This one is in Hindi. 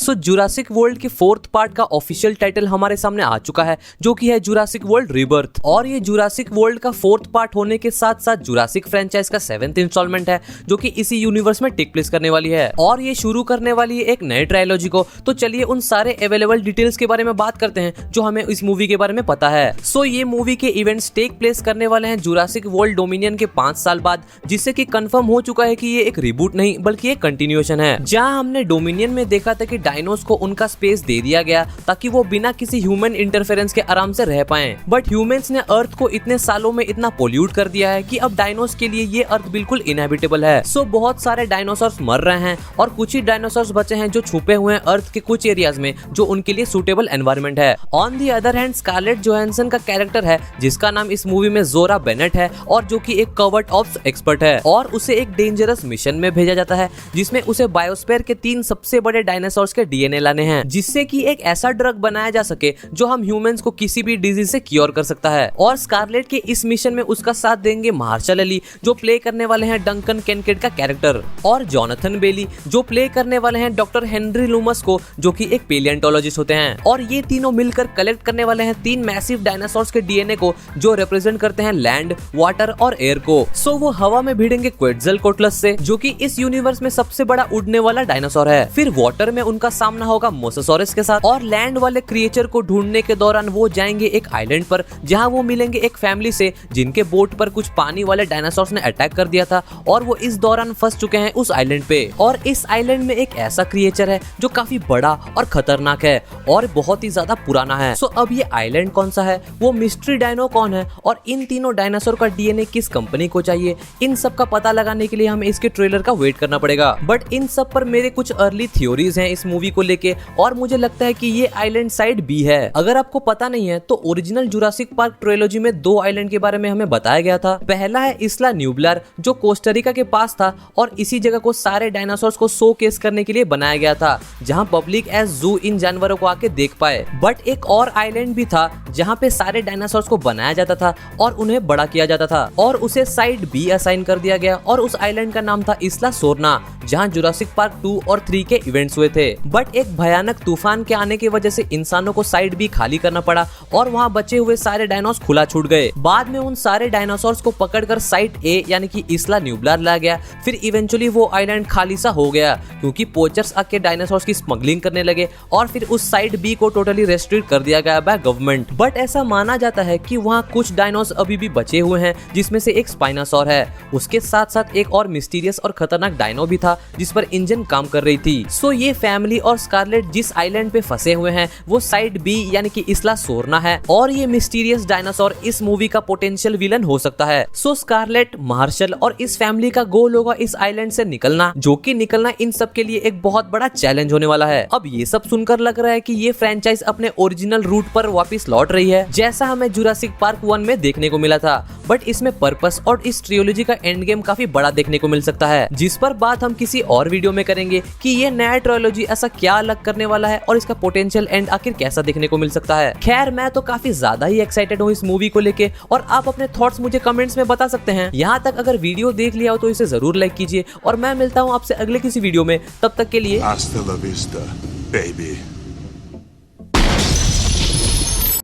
सो जुरासिक वर्ल्ड के 4th पार्ट का ऑफिशियल टाइटल हमारे सामने आ चुका है, जो कि है जुरासिक वर्ल्ड रीबर्थ। और ये जुरासिक वर्ल्ड का 4th पार्ट होने के साथ साथ जुरासिक फ्रेंचाइज का 7th इंस्टॉलमेंट है, जो कि इसी यूनिवर्स में टेक प्लेस करने वाली है और ये शुरू करने वाली है एक नए ट्रायलॉजी को। तो चलिए उन सारे अवेलेबल डिटेल्स के बारे में बात करते हैं जो हमें इस मूवी के बारे में पता है। सो ये मूवी के इवेंट्स टेक प्लेस करने वाले हैं जुरासिक वर्ल्ड डोमिनियन के 5 साल बाद, जिससे कि कंफर्म हो चुका है कि ये एक रिबूट नहीं बल्कि एक कंटिन्यूएशन है। जहां हमने डोमिनियन में देखा था कि डायनोस को उनका स्पेस दे दिया गया ताकि वो बिना किसी ह्यूमन इंटरफेरेंस के आराम से रह पाएं, बट ह्यूमंस ने अर्थ को इतने सालों में इतना पोल्यूट कर दिया है कि अब डायनोस के लिए ये अर्थ बिल्कुल इनहेबिटेबल है। सो बहुत सारे डायनासोर्स मर रहे हैं और कुछ ही डायनासोर्स बचे हैं जो छुपे हुए हैं अर्थ के कुछ एरियाज में, जो उनके लिए सूटेबल एनवायरनमेंट है। On the other hand Scarlett Johansson का कैरेक्टर है, जिसका नाम इस मूवी में जोरा बेनेट है और जो कि एक कवर्ट ऑप्स एक्सपर्ट है, और उसे एक डेंजरस मिशन में भेजा जाता है जिसमें उसे बायोस्फीयर के 3 सबसे बड़े डायनासोर्स के डीएनए लाने हैं, जिससे कि एक ऐसा ड्रग बनाया जा सके जो हम ह्यूमंस को किसी भी डिजीज से क्योर कर सकता है। और स्कारलेट के इस मिशन में उसका साथ देंगे मार्शल अली, जो प्ले करने वाले हैं डंकन केनकेड का कैरेक्टर, और जोनाथन बेली, जो प्ले करने वाले हैं डॉक्टर हेनरी लूमस को, जो कि एक पेलियोंटोलॉजिस्ट होते हैं। और ये तीनों मिलकर कलेक्ट करने वाले हैं 3 मैसिव डायनासोर्स के डीएनए को, जो रिप्रेजेंट करते हैं लैंड, वाटर और एयर को। सो वो हवा में भिड़ेंगे क्वेट्ज़लकोटलस से, जो कि इस यूनिवर्स में सबसे बड़ा उड़ने वाला डायनासोर है। फिर वाटर में उनका सामना होगा मोसासॉरस के साथ, और लैंड वाले क्रिएचर को ढूंढने के दौरान वो जाएंगे एक आइलैंड पर, जहां वो मिलेंगे एक फैमिली से जिनके बोट पर कुछ पानी वाले डायनासोर्स ने अटैक कर दिया था और वो इस दौरान फंस चुके हैं उस आइलैंड पे। और इस आइलैंड में एक ऐसा क्रिएचर है जो काफी बड़ा और खतरनाक है और बहुत ही ज्यादा पुराना है। सो अब ये आइलैंड कौन सा है, वो मिस्ट्री डायनो कौन है, और इन तीनों डायनासोर का डीएनए किस कंपनी को चाहिए, इन सब का पता लगाने के लिए हमें इसके ट्रेलर का वेट करना पड़ेगा। बट इन सब पर मेरे कुछ अर्ली थ्योरीज हैं इस मूवी को लेके, और मुझे लगता है कि ये आइलैंड साइड बी है। अगर आपको पता नहीं है तो ओरिजिनल जुरासिक पार्क ट्रिलॉजी में 2 आइलैंड के बारे में हमें बताया गया था। पहला है इस्ला न्यूब्लर, जो कोस्टारिका के पास था, और इसी जगह को सारे डायनासोर्स को शोकेस करने के लिए बनाया गया था, जहां पब्लिक एज जू इन जानवरों को आके देख पाए। बट एक और आइलैंड भी था जहां पे सारे डायनासोर्स को बनाया जाता था और उन्हें बड़ा किया जाता था, और उसे साइड बी असाइन कर दिया गया, और उस आइलैंड का नाम था इस्ला सोरना, जहां जुरासिक पार्क 2 और 3 के इवेंट्स हुए थे। बट एक भयानक तूफान के आने की वजह से इंसानों को साइड बी खाली करना पड़ा और वहां बचे हुए सारे डायनासोर खुला छूट गए। बाद में उन सारे डायनासोर्स को पकड़कर साइड ए यानी कि इस्ला न्यूब्लर लाया गया। फिर इवेंचुअली वो आइलैंड खाली सा हो गया क्योंकि पोचर्स आके डायनासोर्स की स्मगलिंग करने लगे, और फिर उस साइड बी को टोटली रेस्ट्रिक्ट कर दिया गया बाय गवर्नमेंट। बट ऐसा माना जाता है कि वहाँ कुछ डायनोस अभी भी बचे हुए हैं, जिसमें से एक स्पाइनासोर है। उसके साथ साथ एक और मिस्टीरियस और खतरनाक डायनो भी था जिस पर इंजन काम कर रही थी। सो ये फैमिली और स्कारलेट जिस आइलैंड पे फंसे हुए हैं वो साइड बी यानी कि इस्ला सोरना है, और ये मिस्टीरियस डायनासोर इस मूवी का पोटेंशियल विलन हो सकता है। सो स्कारलेट, मार्शल और इस फैमिली का गोल होगा इस आइलैंड से निकलना, जो कि निकलना इन सब के लिए एक बहुत बड़ा चैलेंज होने वाला है। अब ये सब सुनकर लग रहा है कि ये फ्रेंचाइज अपने ओरिजिनल रूट पर वापस लौट रही है, जैसा हमें जुरासिक पार्क 1 में देखने को मिला था। बट इसमें पर्पस और इस ट्रियोलॉजी का एंड गेम काफी बड़ा देखने को मिल सकता है, जिस पर बात हम किसी और वीडियो में करेंगे कि ये नया ट्रियोलॉजी ऐसा क्या अलग करने वाला है और इसका पोटेंशियल एंड आखिर कैसा देखने को मिल सकता है। खैर मैं तो काफी ज्यादा ही एक्साइटेड हूँ इस मूवी को लेके, और आप अपने थॉट्स मुझे कमेंट्स में बता सकते हैं। यहाँ तक अगर वीडियो देख लिया हो तो इसे जरूर लाइक कीजिए, और मैं मिलता हूँ आपसे अगले किसी वीडियो में। तब तक के लिए Hasta la vista, baby.